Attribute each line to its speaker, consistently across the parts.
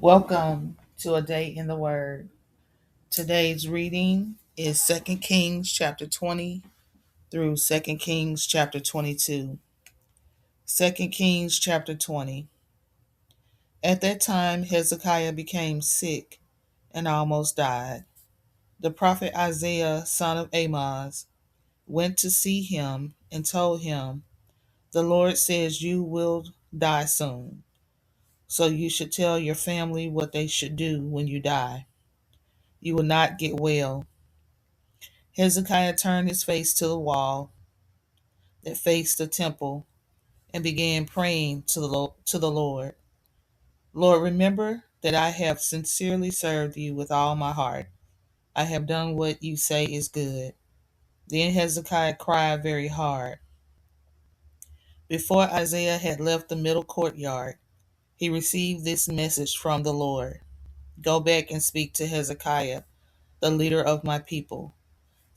Speaker 1: Welcome to a day in the Word. Today's reading is 2 Kings chapter 20 through 2 Kings chapter 22. 2 Kings chapter 20. At that time, Hezekiah became sick and almost died. The prophet Isaiah, son of Amoz, went to see him and told him, "The Lord says you will die soon, so you should tell your family what they should do when you die. You will not get well." Hezekiah turned his face to the wall that faced the temple and began praying to the Lord. "Lord, remember that I have sincerely served you with all my heart. I have done what you say is good." Then Hezekiah cried very hard. Before Isaiah had left the middle courtyard, he received this message from the Lord: "Go back and speak to Hezekiah, the leader of my people.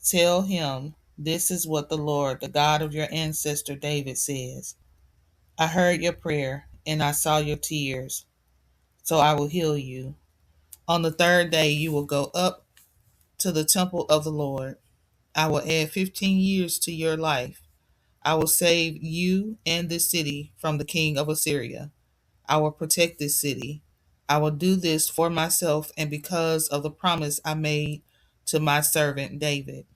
Speaker 1: Tell him, this is what the Lord, the God of your ancestor David, says. I heard your prayer and I saw your tears, so I will heal you. On the third day, you will go up to the temple of the Lord. I will add 15 years to your life. I will save you and this city from the king of Assyria. I will protect this city. I will do this for myself and because of the promise I made to my servant David."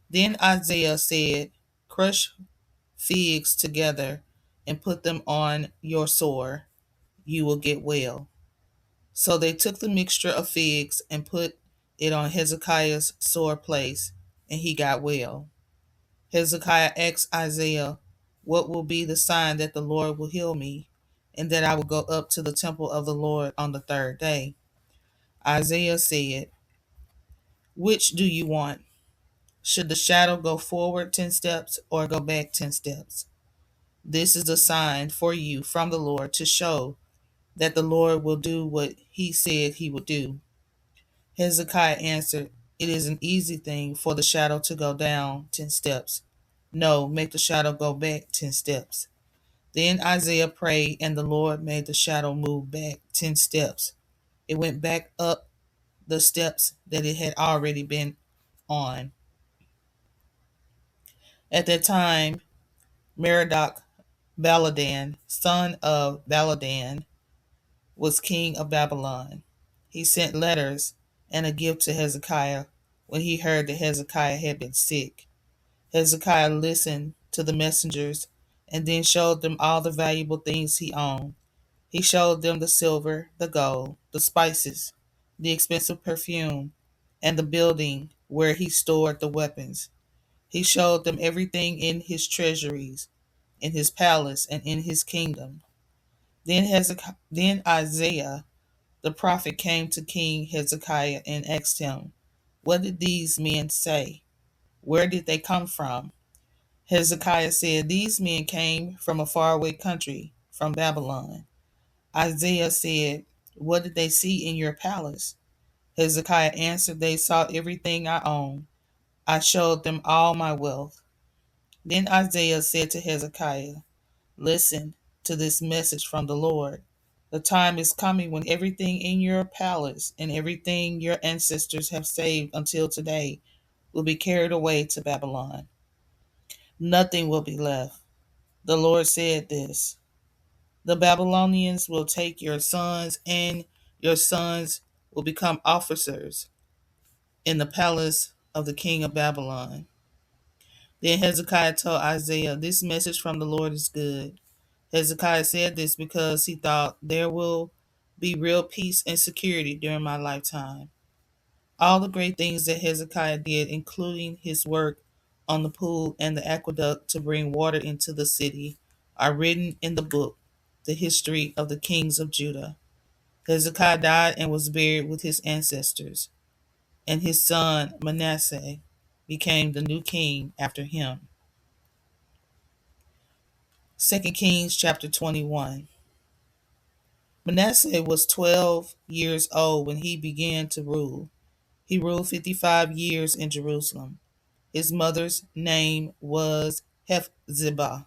Speaker 1: Then Isaiah said, "Crush figs together and put them on your sore. You will get well." So they took the mixture of figs and put it on Hezekiah's sore place, and he got well. Hezekiah asked Isaiah, "What will be the sign that the Lord will heal me, and that I will go up to the temple of the Lord on the third day?" Isaiah said, "Which do you want? Should the shadow go forward 10 steps or go back 10 steps? This is a sign for you from the Lord to show that the Lord will do what he said he would do." Hezekiah answered, "It is an easy thing for the shadow to go down 10 steps. No, make the shadow go back 10 steps." Then Isaiah prayed, and the Lord made the shadow move back 10 steps. It went back up the steps that it had already been on. At that time, Merodach Baladan, son of Baladan, was king of Babylon. He sent letters and a gift to Hezekiah when he heard that Hezekiah had been sick. Hezekiah listened to the messengers and then showed them all the valuable things he owned. He showed them the silver, the gold, the spices, the expensive perfume, and the building where he stored the weapons. He showed them everything in his treasuries, in his palace, and in his kingdom. Then Isaiah the prophet came to King Hezekiah and asked him, "What did these men say? Where did they come from?" Hezekiah said, "These men came from a faraway country, from Babylon." Isaiah said, "What did they see in your palace?" Hezekiah answered, "They saw everything I own. I showed them all my wealth." Then Isaiah said to Hezekiah, "Listen to this message from the Lord. The time is coming when everything in your palace and everything your ancestors have saved until today will be carried away to Babylon. Nothing will be left. The Lord said this: the Babylonians will take your sons, and your sons will become officers in the palace of the king of Babylon." Then Hezekiah told Isaiah, "This message from the Lord is good." Hezekiah said this because he thought, "There will be real peace and security during my lifetime." All the great things that Hezekiah did, including his work on the pool and the aqueduct to bring water into the city, are written in the book, The History of the Kings of Judah. Hezekiah died and was buried with his ancestors, and his son Manasseh became the new king after him. 2 Kings chapter 21. Manasseh was 12 years old when he began to rule. He ruled 55 years in Jerusalem. His mother's name was Hephzibah.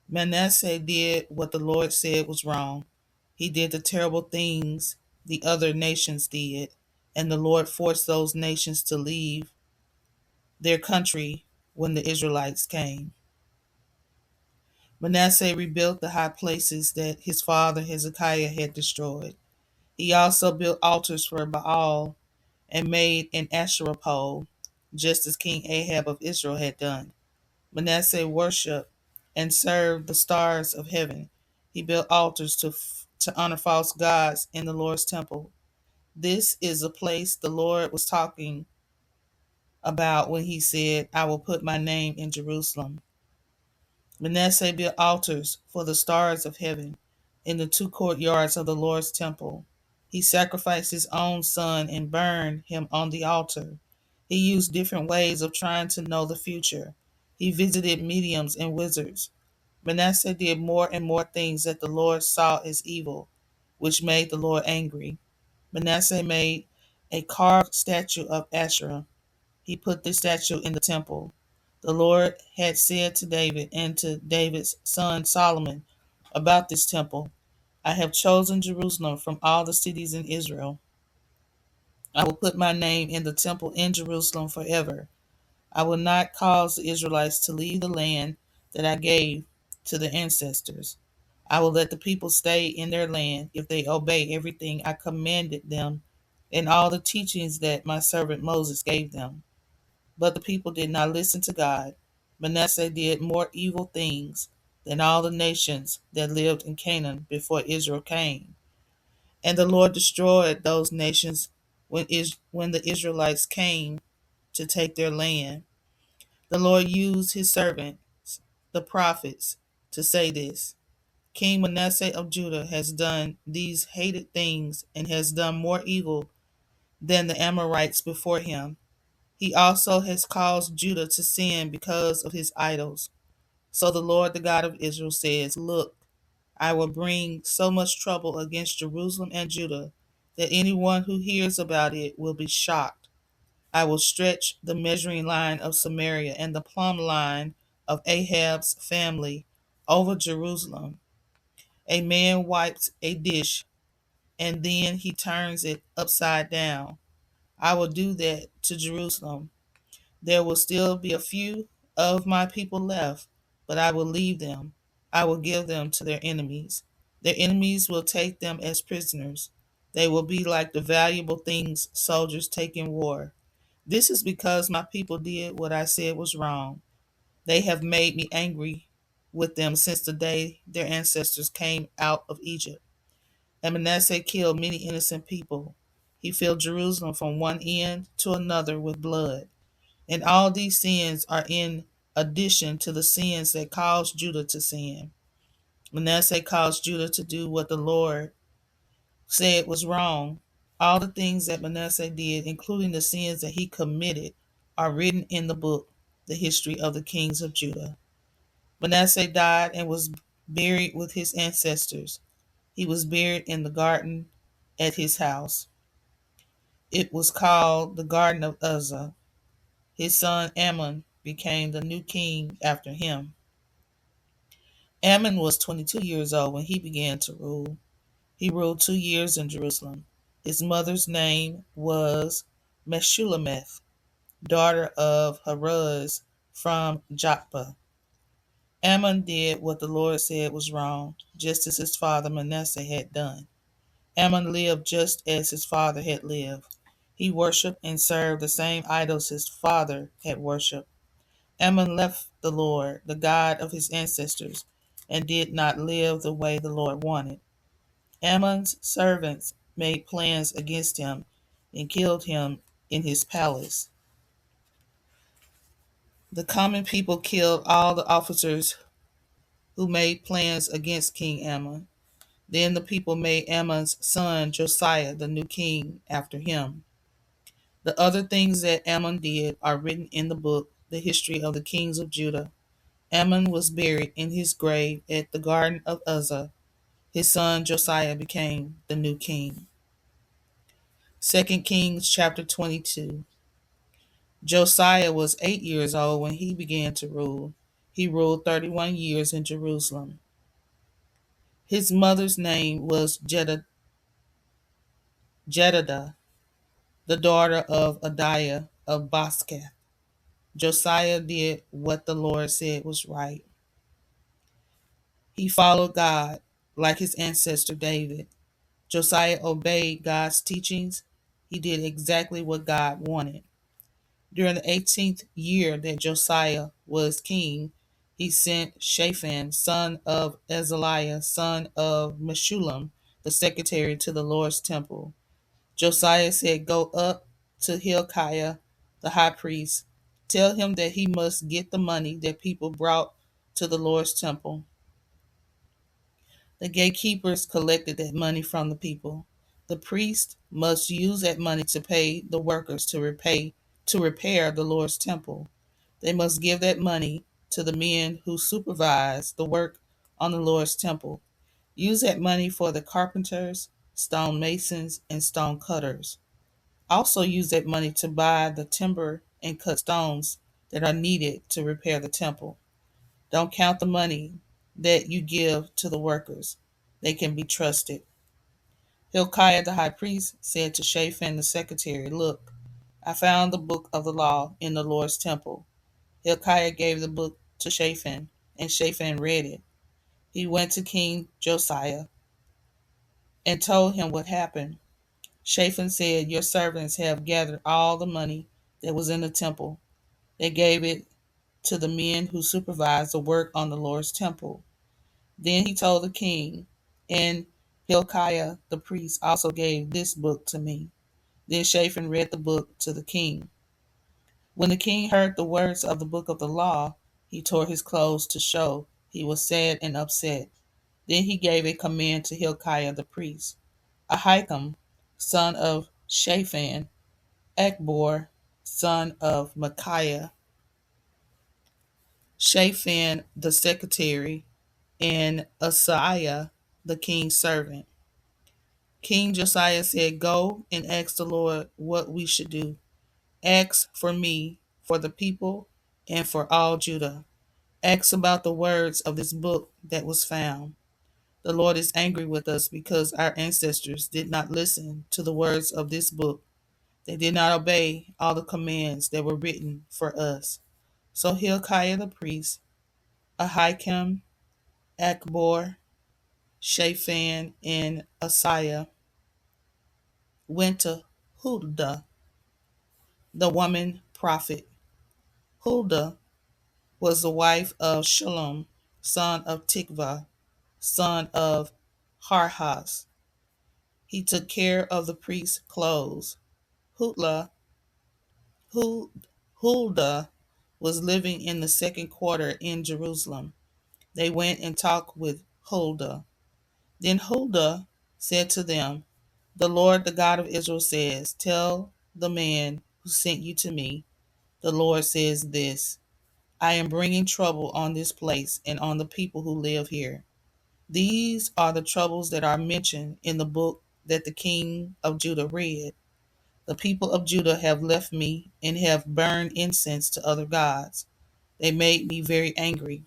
Speaker 1: Manasseh did what the Lord said was wrong. He did the terrible things the other nations did, and the Lord forced those nations to leave their country when the Israelites came. Manasseh rebuilt the high places that his father Hezekiah had destroyed. He also built altars for Baal and made an Asherah pole, just as King Ahab of Israel had done. Manasseh worshipped and served the stars of heaven. He built altars to honor false gods in the Lord's temple. This is the place the Lord was talking about when he said, I will put my name in Jerusalem. Manasseh built altars for the stars of heaven in the two courtyards of the Lord's temple. He sacrificed his own son and burned him on the altar. He used different ways of trying to know the future. He visited mediums and wizards. Manasseh did more and more things that the Lord saw as evil, which made the Lord angry. Manasseh made a carved statue of Asherah. He put this statue in the temple. The Lord had said to David and to David's son Solomon about this temple, I have chosen Jerusalem from all the cities in Israel. I will put my name in the temple in Jerusalem forever. I will not cause the Israelites to leave the land that I gave to their ancestors. I will let the people stay in their land if they obey everything I commanded them and all the teachings that my servant Moses gave them. But the people did not listen to God. Manasseh did more evil things than all the nations that lived in Canaan before Israel came. And the Lord destroyed those nations when the Israelites came to take their land. The Lord used his servants, the prophets, to say this. King Manasseh of Judah has done these hated things and has done more evil than the Amorites before him. He also has caused Judah to sin because of his idols. So the Lord, the God of Israel, says, Look, I will bring so much trouble against Jerusalem and Judah that anyone who hears about it will be shocked. I will stretch the measuring line of Samaria and the plumb line of Ahab's family over Jerusalem. A man wipes a dish and then he turns it upside down. I will do that to Jerusalem. There will still be a few of my people left, but I will leave them. I will give them to their enemies. Their enemies will take them as prisoners. They will be like the valuable things soldiers take in war. This is because my people did what I said was wrong. They have made me angry with them since the day their ancestors came out of Egypt. And Manasseh killed many innocent people. He filled Jerusalem from one end to another with blood. And all these sins are in addition to the sins that caused Judah to sin. Manasseh caused Judah to do what the Lord said was wrong. All the things that Manasseh did, including the sins that he committed, are written in the book, The History of the Kings of Judah. Manasseh died and was buried with his ancestors. He was buried in the garden at his house. It was called the Garden of Uzzah. His son Ammon became the new king after him. Ammon was 22 years old when he began to rule. He ruled 2 years in Jerusalem. His mother's name was Meshullemeth, daughter of Haruz from Joppa. Ammon did what the Lord said was wrong, just as his father Manasseh had done. Ammon lived just as his father had lived. He worshipped and served the same idols his father had worshipped. Ammon left the Lord, the God of his ancestors, and did not live the way the Lord wanted. Ammon's servants made plans against him and killed him in his palace. The common people killed all the officers who made plans against King Ammon. Then the people made Ammon's son Josiah the new king after him. The other things that Ammon did are written in the book, The History of the Kings of Judah. Ammon was buried in his grave at the Garden of Uzzah. His son Josiah became the new king. 2 Kings chapter 22. Josiah was 8 years old when he began to rule. He ruled 31 years in Jerusalem. His mother's name was Jedidah, the daughter of Adiah of Boskath. Josiah did what the Lord said was right. He followed God like his ancestor David. Josiah obeyed God's teachings. He did exactly what God wanted. During the 18th year that Josiah was king, he sent Shaphan, son of Azaliah, son of Meshullam, the secretary, to the Lord's temple. Josiah said, "Go up to Hilkiah, the high priest. Tell him that he must get the money that people brought to the Lord's temple." The gatekeepers collected that money from the people. The priest must use that money to pay the workers to repair the Lord's temple. They must give that money to the men who supervise the work on the Lord's temple. Use that money for the carpenters, stone masons, and stone cutters. Also use that money to buy the timber and cut stones that are needed to repair the temple. Don't count the money that you give to the workers. They can be trusted. Hilkiah the high priest said to Shaphan the secretary, "Look, I found the book of the law in the Lord's temple." Hilkiah gave the book to Shaphan, and Shaphan read it. He went to King Josiah and told him what happened. Shaphan said, "Your servants have gathered all the money that was in the temple. They gave it to the men who supervised the work on the Lord's temple." Then he told the king, "And Hilkiah the priest also gave this book to me." Then Shaphan read the book to the king. When the king heard the words of the book of the law, he tore his clothes to show he was sad and upset. Then he gave a command to Hilkiah the priest, Ahikam, son of Shaphan, Achbor, son of Micaiah, Shaphan the secretary, and Asaiah the king's servant. King Josiah said, "Go and ask the Lord what we should do. Ask for me, for the people, and for all Judah. Ask about the words of this book that was found. The Lord is angry with us because our ancestors did not listen to the words of this book. They did not obey all the commands that were written for us." So Hilkiah the priest, Ahikam, Achbor, Shaphan, and Asaiah went to Huldah, the woman prophet. Huldah was the wife of Shallum, son of Tikvah, son of Harhas. He took care of the priest's clothes. Huldah, Huldah was living in the second quarter in Jerusalem. They went and talked with Huldah. Then Huldah said to them, "The Lord, the God of Israel says, tell the man who sent you to me, the Lord says this: I am bringing trouble on this place and on the people who live here. These are the troubles that are mentioned in the book that the king of Judah read. The people of Judah have left me and have burned incense to other gods. They made me very angry.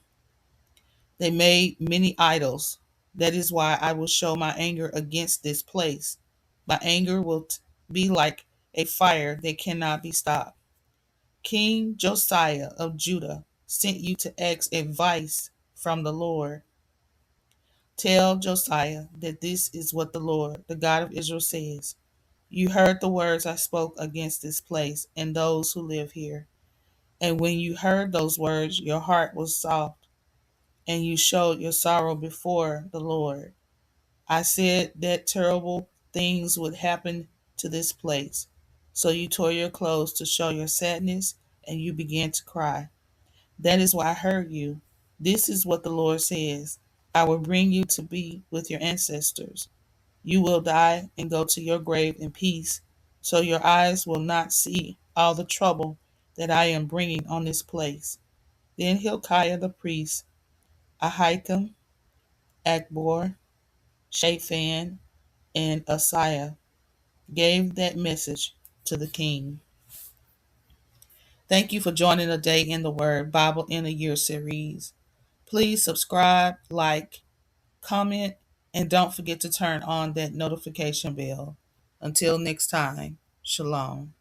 Speaker 1: They made many idols. That is why I will show my anger against this place. My anger will be like a fire that cannot be stopped. King Josiah of Judah sent you to ask advice from the Lord. Tell Josiah that this is what the Lord, the God of Israel, says. You heard the words I spoke against this place and those who live here. And when you heard those words, your heart was soft, and you showed your sorrow before the Lord. I said that terrible things would happen to this place. So you tore your clothes to show your sadness, and you began to cry. That is why I heard you. This is what the Lord says: I will bring you to be with your ancestors. You will die and go to your grave in peace, so your eyes will not see all the trouble that I am bringing on this place." Then Hilkiah the priest, Ahikam, Achbor, Shaphan, and Asaiah gave that message to the king. Thank you for joining a Day in the Word Bible in a Year series. Please subscribe, like, comment, And don't forget to turn on that notification bell. Until next time, shalom.